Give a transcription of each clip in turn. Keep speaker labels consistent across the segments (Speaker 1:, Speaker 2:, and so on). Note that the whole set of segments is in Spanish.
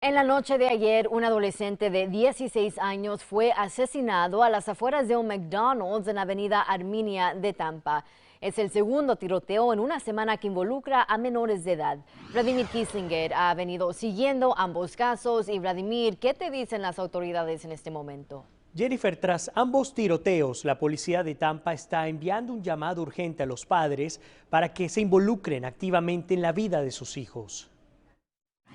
Speaker 1: En la noche de ayer, un adolescente de 16 años fue asesinado a las afueras de un McDonald's en la avenida Arminia de Tampa. Es el segundo tiroteo en una semana que involucra a menores de edad. Vladimir Kissinger ha venido siguiendo ambos casos. Y Vladimir, ¿qué te dicen las autoridades en este momento?
Speaker 2: Jennifer, tras ambos tiroteos, la policía de Tampa está enviando un llamado urgente a los padres para que se involucren activamente en la vida de sus hijos.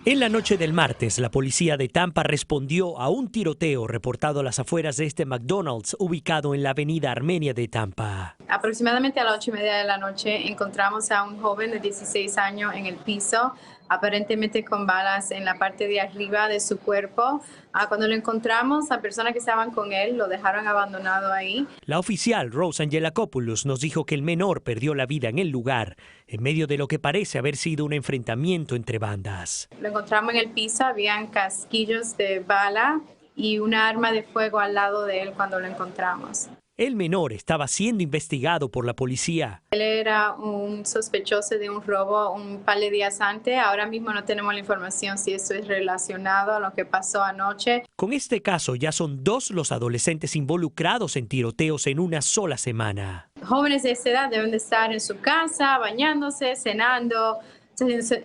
Speaker 2: En la noche del martes, la policía de Tampa respondió a un tiroteo reportado a las afueras de este McDonald's ubicado en la avenida Armenia de Tampa.
Speaker 3: Aproximadamente a las 8:30 de la noche encontramos a un joven de 16 años en el piso, aparentemente con balas en la parte de arriba de su cuerpo. Cuando lo encontramos, las personas que estaban con él lo dejaron abandonado ahí.
Speaker 2: La oficial Rose Angelakopoulos nos dijo que el menor perdió la vida en el lugar, en medio de lo que parece haber sido un enfrentamiento entre bandas.
Speaker 3: Lo encontramos en el piso, habían casquillos de bala y una arma de fuego al lado de él cuando lo encontramos.
Speaker 2: El menor estaba siendo investigado por la policía.
Speaker 3: Él era un sospechoso de un robo un par de días antes. Ahora mismo no tenemos la información si esto es relacionado a lo que pasó anoche.
Speaker 2: Con este caso ya son 2 los adolescentes involucrados en tiroteos en una sola semana.
Speaker 3: Jóvenes de esta edad deben de estar en su casa, bañándose, cenando,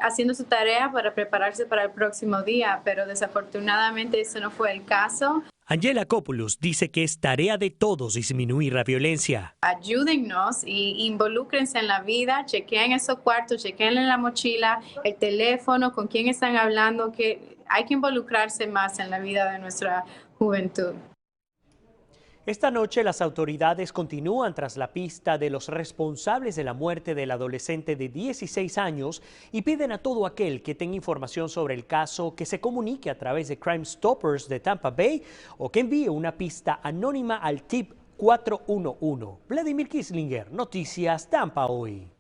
Speaker 3: haciendo su tarea para prepararse para el próximo día, pero desafortunadamente eso no fue el caso.
Speaker 2: Angelakopoulos dice que es tarea de todos disminuir la violencia.
Speaker 3: Ayúdennos y involúcrense en la vida, chequeen esos cuartos, chequeen en la mochila, el teléfono, con quién están hablando, que hay que involucrarse más en la vida de nuestra juventud.
Speaker 2: Esta noche las autoridades continúan tras la pista de los responsables de la muerte del adolescente de 16 años y piden a todo aquel que tenga información sobre el caso que se comunique a través de Crime Stoppers de Tampa Bay o que envíe una pista anónima al tip 411. Vladimir Kissinger, Noticias Tampa Hoy.